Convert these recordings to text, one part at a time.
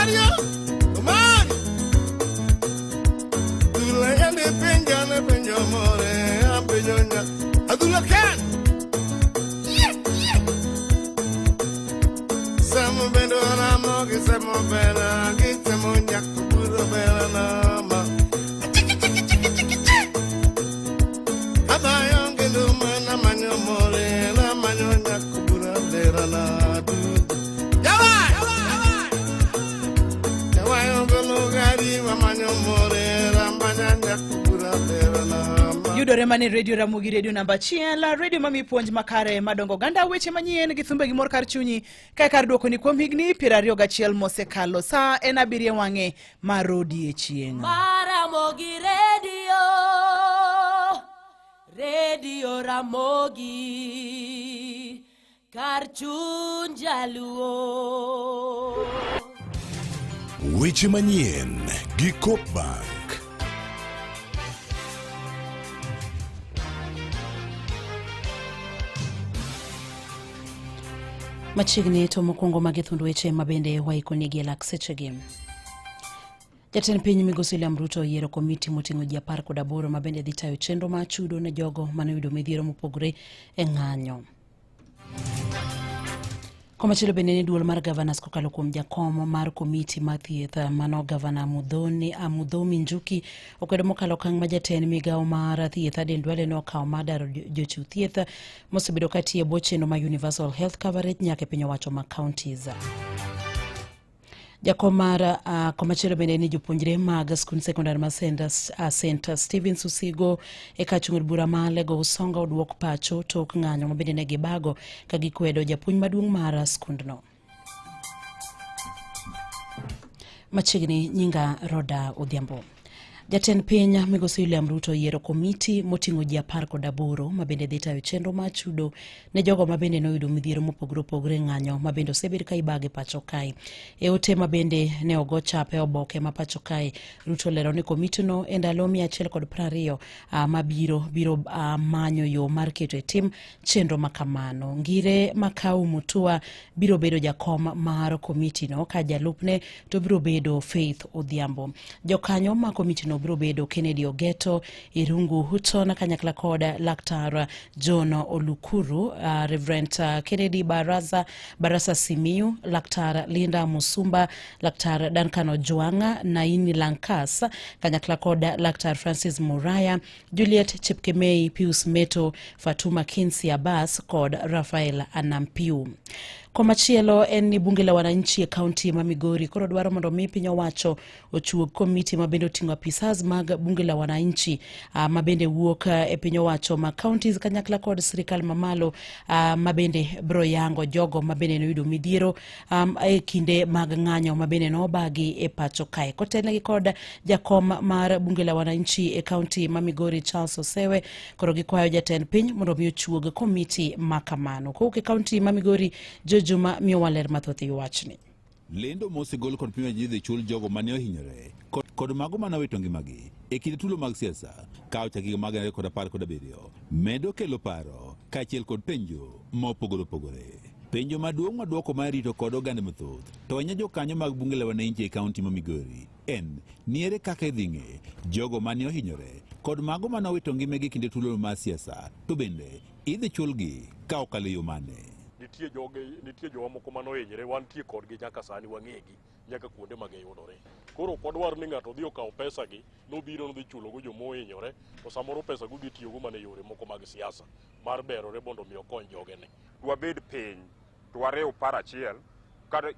Mario, come on. Dula yande penja more, ampenyonya. Adula kan. Samo bendo ramo, che samo bena, che samo nyak, puro bena nama. Abayong kendo mana manyo more, na manyo nyak, puro bena na. Yudore mane radio Ramogi radio namba chiela radio mami puonj makare madongo ganda weche manyien gi thumbe gi mor kar chunyi kar duoko ni kuom higni 21 mosekalo sa en abirie wange marodi e chieng' Ramogi radio Ramogi kar chuny jaluo. Weche manyien gi Coop Bank. Machiegni to mokwongo mag thundu weche mabende waikonegi lak sechegi. Jatend piny Migosi William Ruto yiero komiti moting'o ji 18 mabende dhi tayo chenro mar chudo ne jogo manoyudo midhiero mopogore e ng'anyo. Komachielo bende ni duol mar gavanas kokalo kuom jakom mar komiti mar thieth mano gavana Mudhomi Njuki okwedo mokalo okang' ma jatend migawo mar thieth Aden Duale nokawo mar daro jochiw thieth mosebedo katie bwo chenro ma Universal Health Coverage nyaka e piny owacho ma counties. Jakom mar komachielo bende ni jopuonjre mag skund sekondar ma St. Stephen's Usigo e kachung'od bura ma Lego Usonga odwok pacho tok ng'anyo mabende ne gibago ka gikwedo japuonj maduong' mar skundno. Machiegni nyinga Roda Odhiambo. Jatend piny Migosi William Ruto yiero komiti moting'o ji 18 mabende dhi tayo chenro mar chudo ne jogo mabende noyudo midhiero mopogore opogore ng'anyo mabende osebed ka ibage pacho kae. E ote mabende ne ogo chap e oboke ma pacho kae, Ruto lero ni komitino e ndalo 120 mabiro manyo yo mar keto e tim chenro makamano. Ngire Makau Mutua biro bedo jakom mar komitino ka jalupne to biro bedo Faith Odhiambo. Jokanyo ma komitino biro bedo Kennedy Ogeto, Irungu Hutton kanyakla koda Laktar John Olukuru, Reverend Kennedy Barasa Simiu, Laktar Linda Musumba, Laktar Duncan Ojwanga, Naini Lankas kanyakla koda Laktar Francis Muraya, Juliet Chepkemei, Pius Meto, Fatuma Kinsi Abbas kod Rafael Anampiu. Komachielo en ni bunge la wananchi e kaunti ma Migori koro dwaro mondo mi piny owacho ochuog komiti mabende oting'o apisas mag bunge la wananchi mabende wuok e piny owacho ma counties kanyakla kod sirikal mamalo mabende bro yango jogo mabende noyudo midhiero e kinde mag ng'anyo mabende nobagi e pacho kae. Kotelnegi kod jakom mar bunge la wananchi e kaunti ma Migori Charles Osewe koro gikwayo jatend piny mondo mi ochuog komiti makamano. Kowuok e kaunti ma Migori Juma miyo waler mathoth wachni. Lendo mosegol kod piny jidhi chul jogo mane ohinyore kod mago manowito ngimagi e kinde tulo mag siasa kawo chakigi mag 2017 medo kelo paro kaachiel kod penjo mopogore opogore. Penjo maduong' maduoko mar rito kod oganda mathoth to wanya jokanyo mag bunge la wananchi e kaunti ma Migori en niere kaka idhing'e jogo mane ohinyore kod mago manowito ngimagi e kinde tulo mag siasa to bende idhi chulgi ka okalo yo mane. Nitie jowa moko manohinyore, wantie kodgi nyaka sani wang'egi nyaka kuonde ma giyudore. Koro ok wadwar ni ng'ato dhi okawo pesa gi nobiro nodhi chulogo jomohinyore to samoro pesa go dhi tiyogo mana yore moko mag siasa mar berore mondo mi okony jogene. Wabed piny to wariw par achiel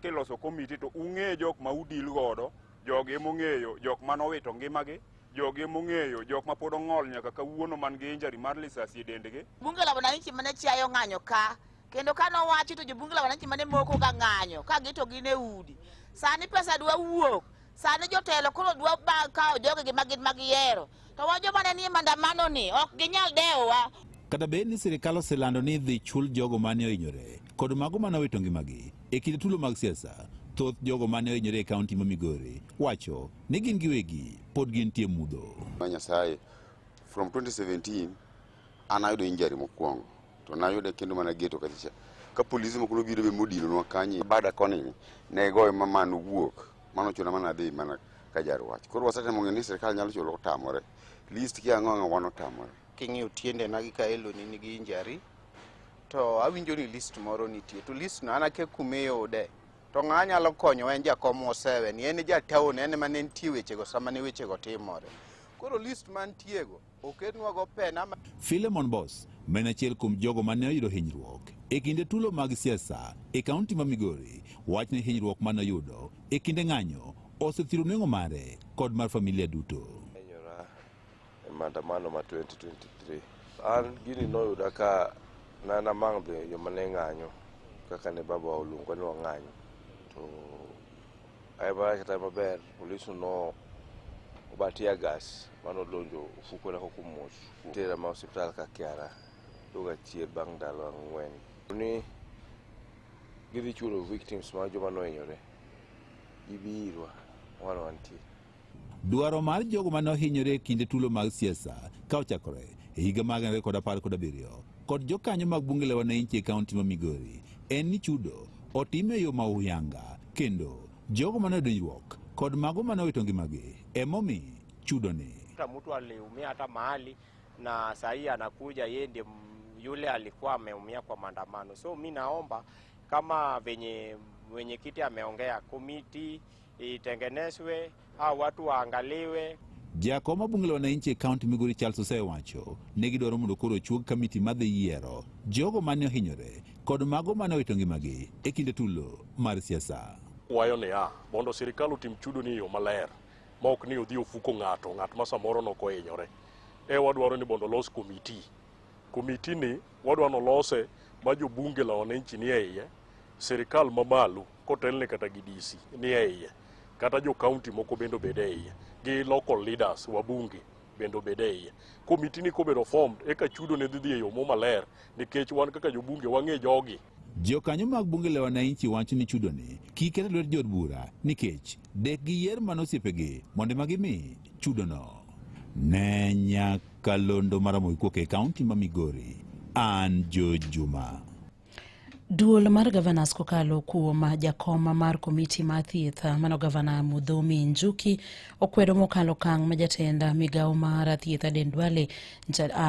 kiloso komiti to ung'e jok ma udil godo, jogi mong'eyo jok manowito ngimagi, jogi mong'eyo jok ma pod ong'ol nyaka kawuono man gi injury mar lisasi e dendgi. Bunge la wananchi mane chiayo ng'anyo ka kendo kano wachi to jobunge la wananchi mane moko ka ng'anyo ka gito gine udi. Sani pesa dwa wuok, sani jotelo koro dwa kawo joge gi magin magiero. To wajo mane ni mandamano ni ok ginyal dewa. Kata bed ni sirikal oselando ni dhi chul jogo mane ohinyore kod mago manowito ngimagi e kinde tulo mag siasa, thoth jogo mane ohinyore e kaunti ma Migori wacho ni gin giwegi pod gintie mudho. Nyasaye, from 2017 anayudo injury mokwongo to nayude kendo mana geto kacha ka polisi moko nobiro be modino nwa kanye bada koni ne goyo mamano wuok mano chuna mana dhi mana ka jar wach. Koro wasetemo ng'eyo ni sirkal nyalo chulo tamore. List kia ng'ong'o wano tamore. King'iyo tiende na gi kaelo ni nigi injury to awinjo ni list moro nitie to list no anake kumeyo de to ng'a nyalo konyo en jakom osewe ni en jataon en mane nitie wechego sama ne wechego timore. Koro list mantiego oketnwa go pena. Philemon Boss men achiel kuom jogo mane oyudo hinyruok e kinde tulo mag siasa e kaunti ma Migori wachne hinyruok mane oyudo e kinde ng'anyo osethiro nengo mare kod mar familia duto. Maandamano ma 2023 an gini noyuda ka nana mang'e yo mane ng'anyo kaka ne baba oluongo ni wang'anyo to ayaba kata maber polisi no obatia gas mano donjo ufuko na hukumoch tera ma hospital ka Kiara doga chier bang' ndalo 4 ni gidhi chulo victims ma joma nohinyore ibirwa wantie. Dwaro mar jogo mane ohinyore kinde tulo mag siasa ka ochakore e higa mag 2017 kod jokanyo mag bunge la wananchi e kaunti ma Migori en ni chudo otime yo ma uyanga kendo jogo mane odhinyruok kod mago mane owito ngimagi emomi chudo ni. Mtu aliumia hata mahali na sahi anakuja yeye ndiye yule alikuwa ameumia kwa maandamano. So mimi naomba kama wenye kiti ameongea komiti itengenezwe au watu waangaliwe. Jakoma bunge la wananchi e kaunti Migori Charles osewacho ne gidwaro mondo koro chuog kamiti madhi yiero jogo mane ohinyore kod mago mane owito ngimagi e kinde tulo mar siasa. Wayo ne mondo sirkal otim chudo ni yo maler ma ok ni odhi ofuko ng'at ma samoro no kohinyore. Wadwaro ni mondo los komiti ni wadwaro lose ma jo bunge la wananchi ni e iye, sirkal mamalo kotelne kata gi DC ni e iye, kata jo county moko bendo bede e iye, gi local leaders wa bunge bendo bede e iye. Komiti ni kobedo formed eka chudo ne dhi e yo maler nikech wan kaka jo bunge wang'e jogi. Jokanyo mag bunge la wananchi wacho ni chudo ni kikete lwet jod bura nikech dek gi yier mano osiepegi mondo magimi chudo no. Ne Nyakalondo Maramogi kuok e kaunti ma Migori, an George Juma. Duol mar Gavanas kokalo kuom jakoma mar komiti mar thieth mano Gavana Mudhomi Njuki okwedo mokalo kang' ma jatenda migawo mar thieth Aden Duale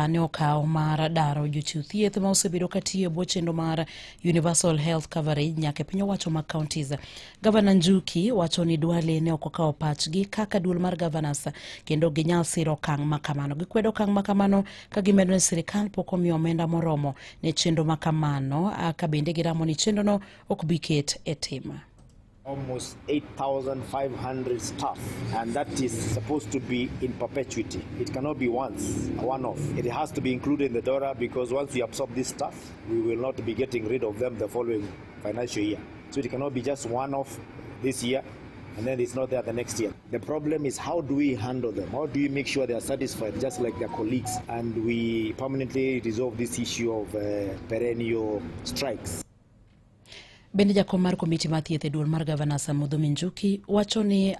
ne okawo mar daro jochiw thieth ma osebedo katiyo bwo chenro mar Universal Health Coverage nyaka piny owacho mag counties. Gavana Njuki wacho ni Duale ne ok okawo pachgi kaka duol mar Gavanas kendo ginyal siro kang' makamano. Gikwedo kang' makamano ka gimedo ni sirkal pok omiyo omenda moromo ne chenro makamano ka bende giramo ni chenro no ok biket e tim. Almost 8,500 staff, and that is supposed to be in perpetuity. It cannot be one-off. It has to be included in the DORA because once we absorb this staff, we will not be getting rid of them the following financial year. So it cannot be just one-off this year and then it's not there the next year. The problem is how do we handle them? How do we make sure they are satisfied just like their colleagues and we permanently resolve this issue of perennial strikes? Bende jakom mar komiti mar thieth e duol mar Gavanas Mudhomi Njuki wacho ni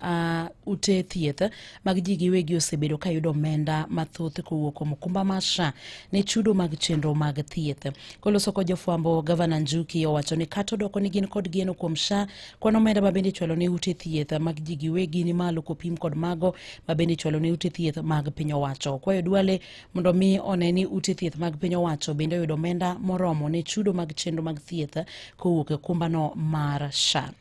ute thieth mag ji giwegi osebedo ka yudo omenda mathoth kowuok kuom okumba mar SHA ne chudo mag chenro mag thieth. Koloso kod jofwambo, Gavana Njuki owacho ni kata odoko ni gin kod geno kuom SHA, kwan omenda ma bende ichwalo ne ute thieth mag ji giwegi ni malo kopim kod mago ma bende ichwalo ne ute thieth mag piny owacho. Kwayo Duale mondo mi one ni ute thieth mag piny owacho bende oyudo omenda moromo ne chudo mag chenro mag thieth kowuok e okumba no mar SHA.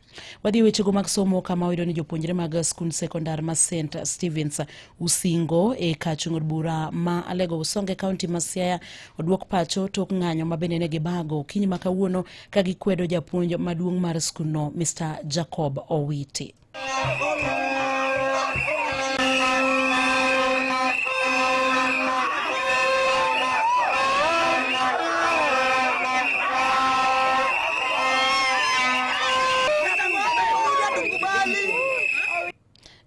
Wadhi wechego mag somo kama oyudo ni jopuonjre mag skul sekondar ma St. Stephen's Usingo e kachung'od bura ma Alego Usonge kaunti ma Siaya odwok pacho tok ng'anyo ma bende ne gibago kiny ma kawuono ka gikwedo japuonj maduong' mar skulno Mr. Jacob Owiti.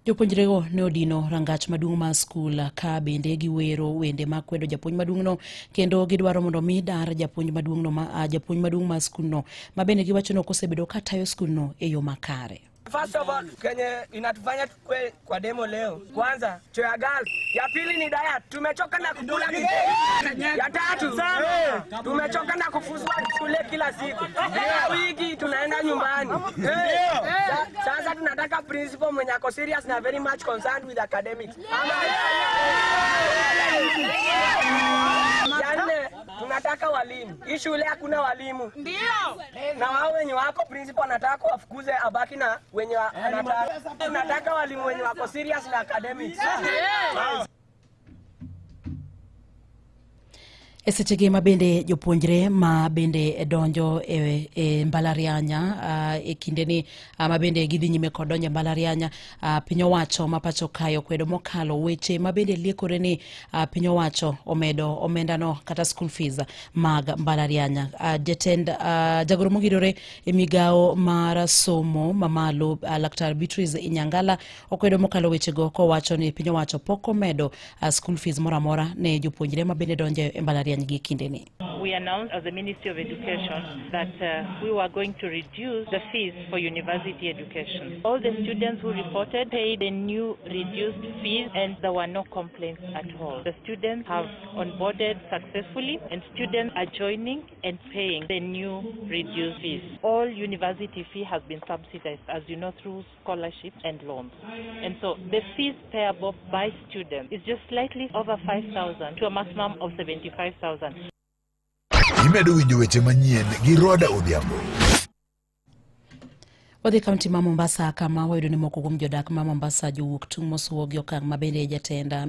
Jopuonjrego ne odino rangach maduong' mar skul ka bende giwero wende mag kwedo japuonj maduong'no kendo gidwaro mondo mi dar japuonj maduong' mar skulno ma bende giwacho ni ok osebedo ka tayo skulno e yo makare. First of all, Kenya inatufanya tukue kwa demo leo. Kwanza, choya gal. Ya pili ni diet. Tumechoka na kukula gige. Ya tatu, tumechoka na kufuzwa shule kila siku. Kila wiki tunaenda nyumbani. Sasa tunataka principal mwenye ako serious na very much concerned with academics. Yanne, tunataka walimu. Hii shule hakuna walimu. Ndio. Na wao wenye wako principal anataka wafukuze abaki na wenye anataka. Tunataka walimu wenye wako serious na academics. Esechege mabende jopuonjre mabende donjo e mbalarianya e kindeni mabende gidhi nyime kod donjo mbalarianya piny owacho ma pacho kayo kwedo mokalo weche mabende liekore ni piny owacho omedo omendano kata school fees mag mbalarianya. Jatend jagoro mogirore e migao mar somo mamalo Laktar Beatrice Inyangala okwedo mokalo wechego kowacho ni piny owacho pok omedo school fees moramora ne jopuonjre mabende donjo e mbalarianya. We announced as the Ministry of Education that we were going to reduce the fees for university education. All the students who reported paid the new reduced fees and there were no complaints at all. The students have onboarded successfully and students are joining and paying the new reduced fees. All university fee has been subsidized, as you know, through scholarships and loans. And so the fees payable by students is just slightly over 5,000 to a maximum of 75,000. Imedo winjo weche manyien gi Roda Odhiambo. Wadhi kaunti ma Mombasa kama wayudo ni moko kuom jodak ma Mombasa jowuok tung' mosuo gi okang' mabende jatenda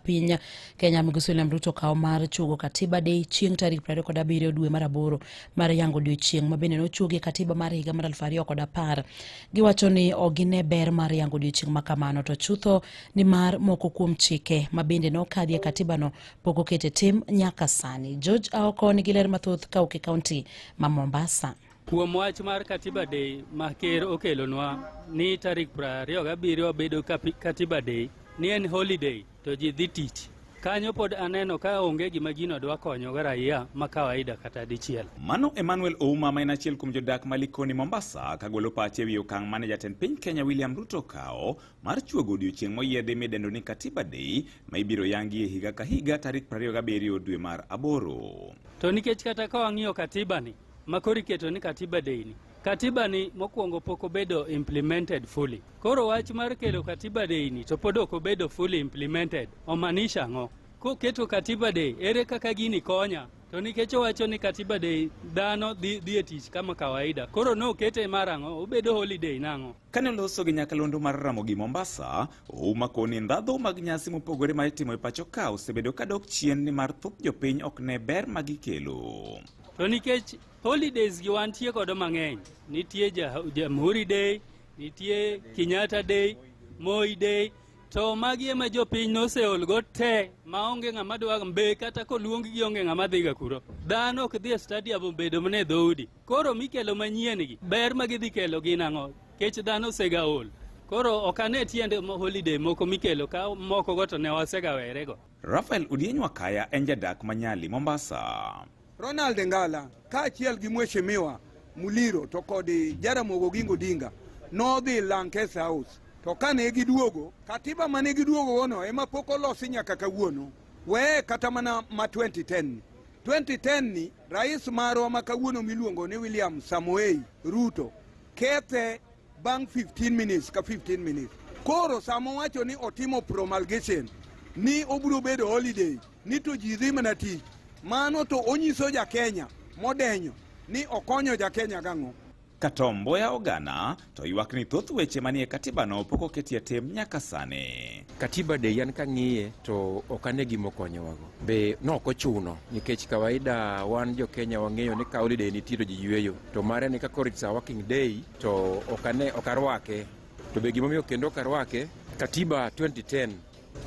piny Kenya Migosi William Ruto kawo mar chugo katiba day chieng' tarik 27 dwe mar 8 mar yango odiechieng' mabende nochugi katiba mar higa mar 2010. Giwacho ni ogine ber mar yango odiechieng' makamano to chutho ni mar moko kuom chike mabende nokadhie katibano pok okete tim nyaka sani. George Aoko nigi ler mathoth kauke kaunti ma Mombasa. Kuom wach mar Katiba Day ma ker okelonwa ni tarik 27 bedo Katiba Day ni en holiday to ji dhi tich. Kanyo pod aneno ka onge gima gino dwa konyo ga raia ma kawaida kata dichiel. Mano Emmanuel Ouma ma en achiel kuom jodak Malikoni Mombasa kagolo pache wi okang' mane jatend piny Kenya William Ruto kawo mar chuogo odiechieng' moyiedhi midendo ni Katiba Day ma ibiro yangi e higa ka higa tarik 27 dwe mar 8. To nikech kata ka wang'iyo katiba ni makori keto ni Katiba Day ni. Katiba ni mokwongo pok obedo implemented fully. Koro wach mar kelo Katiba Day ni to pod ok obedo fully implemented. Omanisha ng'o? Koketo Katiba Day ere kaka gini konya? To nikech owacho ni Katiba Day dhano dhi e tich kama kawaida. Koro no kete marang'o obedo holiday nang'o? Kane oloso gi nyakalondo mar Ramogi Mombasa, Ouma koni ndhadho mag nyasi mopogore ma itimo e pacho ka osebedo kadok chien ni mar thoth jopiny ok ne ber magikelo. To nikech holidays gi wantie kodo mang'eny. Nitie Jamhuri Day, nitie Kenyatta Day, Moi Day, to magi ema jopiny noseol go te maonge ng'ama dwa mbe kata koluong gi onge ng'ama dhiga kuro. Dhano ok dhi e stadium bedo mane dhoudi. Koro mikelo manyien gi ber magidhi kelo gi nang'o? Kech dhano sega ol. Koro okane tiende holiday moko mikelo ka moko go to ne wasega werego. Rafael Udieny Wakaya en jadak Manyali Mombasa. Ronald Ngala kaachiel gi Mheshimiwa Muliro to kod Jaramogi Oginga Odinga nodhi Lancaster House to kane giduogo katiba mane giduogo wono ema pok olosi nyaka kawuono we kata mana ma 2010 ni rais marwa ma kawuono miluongo ni William Samoei Ruto kethe bang 15 minutes. Koro samo wacho ni otimo promulgation ni obiro bedo holiday ni to ji dhi mana tich. Mano to onyiso ja Kenya modenyo ni okonyo ja Kenya gang'o. Katombo ya ogana to ywak ni thoth weche manie katiba no pok oketie tim nyaka sane. Katiba Day yan kang'iye to okane gimo konyowago. Be noko chuno nikech kawaida wan jo Kenya wang'eyo ni ka holiday nitie to ji yweyo. To mare ni kako it's a working day to okarwake. To be gimomiyo kendo okarwake Katiba 2010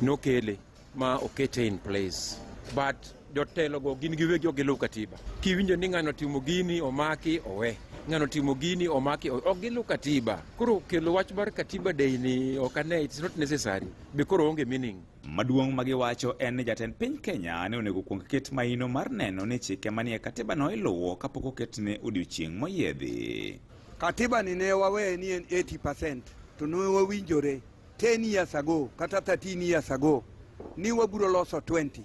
nokele ma okete in place. But jotelo go gin giwegi ogilo katiba. Kiwinjo ni ng'ano timo gini omaki owe. Ng'ano timo gini omaki ogilo katiba. Koro kelo wach bar Katiba Day ni okane it's not necessary. Be koro onge meaning. Maduong' magiwacho en ni jatend piny Kenya ne onego kuong ket maino mar neno ni chike manie katiba no iluwo kapok oketne odiechieng' moyiedhi. Katiba ni ne wawe ni en 80% to ne wawinjore 10 years ago kata 13 years ago ni waburo loso 20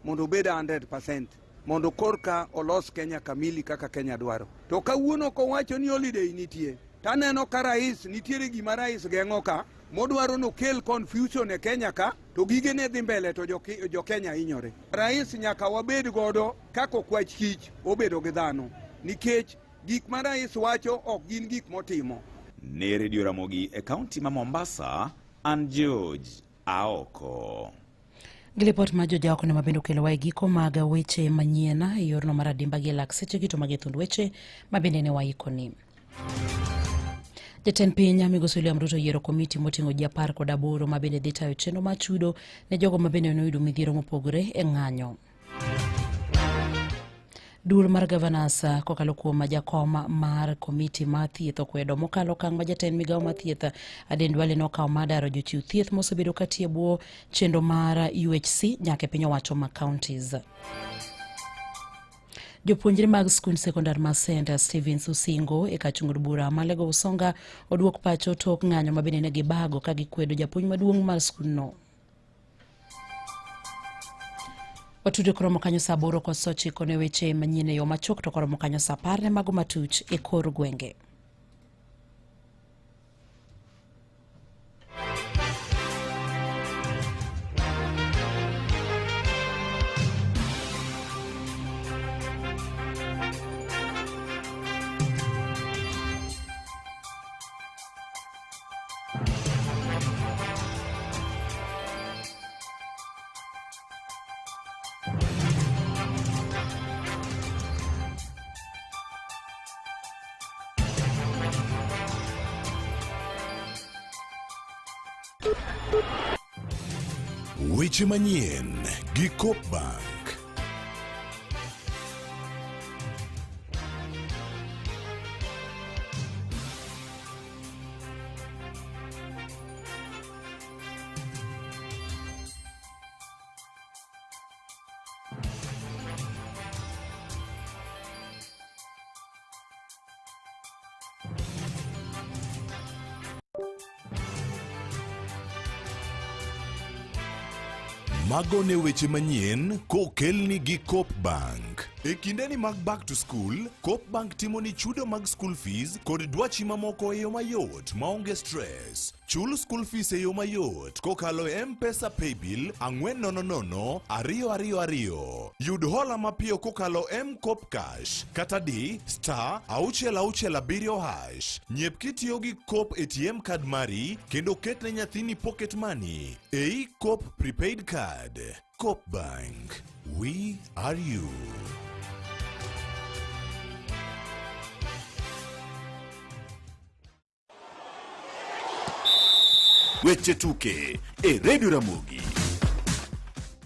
mondo beda 100% mondo korka olos Kenya kamili kaka Kenya dwaro. To kawuono ko wacho ni holiday nitie taneno ka rais nitiere gima rais geng'o ka modwaro nokel confusion e Kenya ka to gige ne dhi mbele to jo Kenya hinyore. Rais nyaka wabed godo kako kwach kich obedo gi dhano nikech gik ma rais wacho ok gin gik motimo. Ne Radio Ramogi e kaunti ma Mombasa, an George Aoko. Gilipot ma jo jaoko ne mabendo kelo wae giko mag weche manyiena e yorno mar adimba gi lak seche gito mag thund weche mabende ne waikoni. Jatend piny Migosi William Ruto yiero komiti moting'o ji 18 mabende dhi tayo chenro mar chudo ne jogo mabende noyudo midhiero mopogore e ng'anyo. Dur mar Governors kokalo kuom jakom mar komiti mar thieth okwedo mokalo kang' ma jatend migawo mar thieth Aden Duale nokawo mar daro jochiw thieth mosebedo katie bwo chenro mar UHC nyaka e piny owacho ma counties. Jopuonjre mag skund sekondar ma St. Stephen's Usingo e kachung'ud bura ma Lego Usonga oduok pacho tok ng'anyo mabende ne gibago ka gikwedo japuonj maduong' mar skundno. Watudo koromo kanyo saa 8 kod saa 9 ne weche manyien e yo machok to koromo kanyo saa 10 ne mago matuch e kor gwenge. Weche manyien gi Coop Bank. Mago ne weche manyien kokelni gi Coop Bank. E kindeni mag back to school, Coop Bank timo ni chudo mag school fees kod dwachi mamoko e yo mayot maonge stress. Chul school fees e yo mayot kokalo M-Pesa Paybill 400 222. Yud hola mapiyo kokalo M-Coop Cash kata di *667#. Nyiep kitiyo gi Coop ATM card mari kendo ketne nyathini pocket money. Ei Coop prepaid card. Coop Bank. We are you. Weche tuke e Radio Ramogi.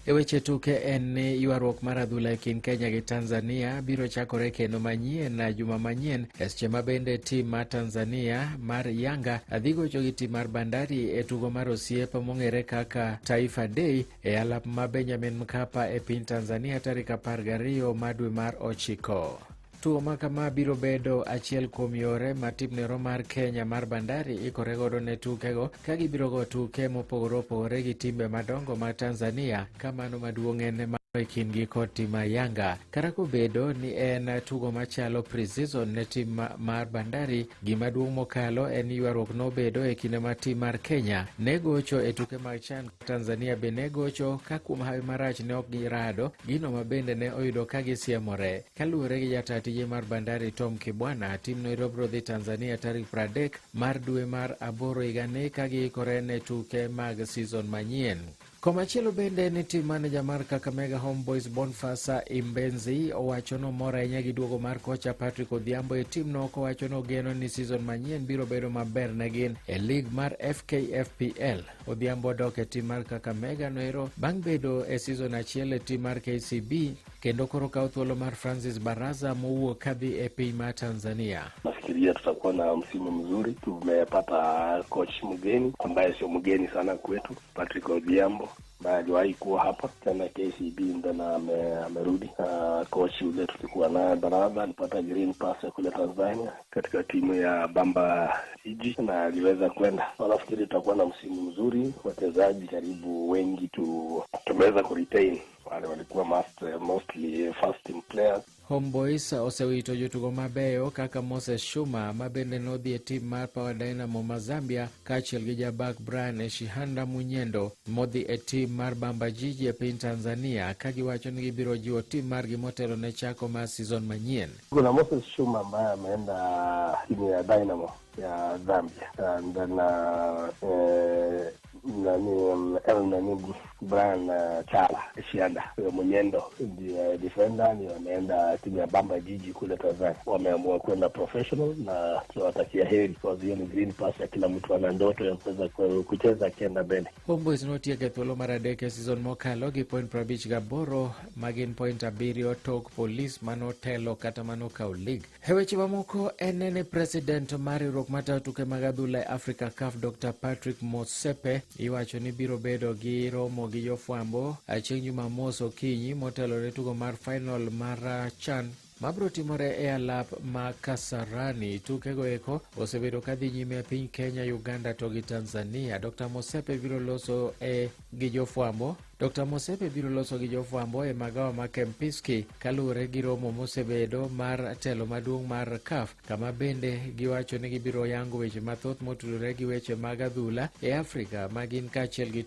E weche tuke en ni ywaruok mar adhula e kind Kenya gi Tanzania biro chakore kendo manyien na juma manyien seche mabende tim mar Tanzania mar Yanga dhi gocho gi tim mar Bandari e tugo mar osiep mong'ere kaka Taifa Day e alap ma Benjamin Mkapa e piny Tanzania tarik 12 mar dwe mar 9. Tuo makama biro bedo achiel kuom yore ma timnero mar Kenya mar Bandari ikore godo ne tukego ka gibiro go tuke mopogore opogore gi timbe madongo ma Tanzania kamano maduong' en e kindgi kod tim mar Yanga. Kara kobedo ni en tugo machalo pre-season ne tim mar Bandari, gima duong' mokalo en ywaruok nobedo e kinde ma tim mar Kenya ne gocho e tuke mag CHAN. Tanzania be ne gocho ka kuom hawi marach ne ok girado gino mabende ne oyudo ka gisiemore. Kaluwore gi jatatije mar Bandari Tom Kibwana, tim no irobro dhi Tanzania tarik 30 mar dwe mar 8 higani ka giikore ne tuke mag season manyien. Komachielo bende ni tim manager mar Kakamega Homeboys Bonfasa Imbenzi owacho no mor ahinya gi duogo mar kocha Patrick Odhiambo e tim no, kowacho no geno ni season manyien biro bedo maber ne gin e lig mar FKFPL. Odhiambo dok e tim mar Kakamega noero bang' bedo e season achiel e tim mar KCB kendo koro kawo thuolo mar Francis Baraza mowuok kadhi e piny mar Tanzania. Nafikiria tutakuwa na msimu mzuri. Tumepata coach mgeni ambaye sio mgeni sana kwetu, Patrick Odhiambo ambaye aliwahi kuwa hapa tena KCB ndana amerudi. Coach yule tulikuwa naye Baraza alipata green pass kule Tanzania katika timu ya Bamba Jiji na aliweza kwenda. Nafikiri tutakuwa na msimu mzuri, wachezaji karibu wengi tumeweza kuretain wale walikuwa mostly first team players. Homeboys osewito jotugo mabeyo kaka Moses Shuma mabende nodhi e tim mar Power Dynamo ma Zambia kaachiel gi jabak Brian Eshihanda Munyendo modhi e tim mar Bamba Jiji e piny Tanzania ka giwacho ni gibiro jiwo tim margi motelo ne chako mar season manyien. Kuna Moses Shuma ambaye ameenda timu ya Dynamo ya Zambia, and then Brian Chala Eshihanda Munyendo ndiye defender, ni ameenda timu ya Bamba Jiji kule Tanzania. Wameamua kwenda professional na tunawatakia heri, kwa hiyo ni green pass ya kila mtu ana ndoto ya kucheza akienda mbele. Homeboys notieko thuolo mar adek e season mokalo gi point 58 magin point 7 tok Police manotelo kata manokawo league. E weche mamoko, enene president mar riwruok mar tuke mag adhula e Africa CAF Dr. Patrick Motsepe iwacho ni biro bedo gi romo gi jofwambo chieng' Jumamos okinyi motelo ne tugo mar final mar CHAN mabro timore e alap ma Kasarani. Tukego eko osebedo kadhi nyime e piny Kenya, Uganda to gi Tanzania. Dr. Motsepe biro loso gi jofwambo e magawa ma Kempinski kaluwore gi romo mosebedo mar telo maduong' mar CAF, kama bende giwacho ni gibiro yango weche mathoth motudore gi weche mag adhula e Afrika magin kaachiel gi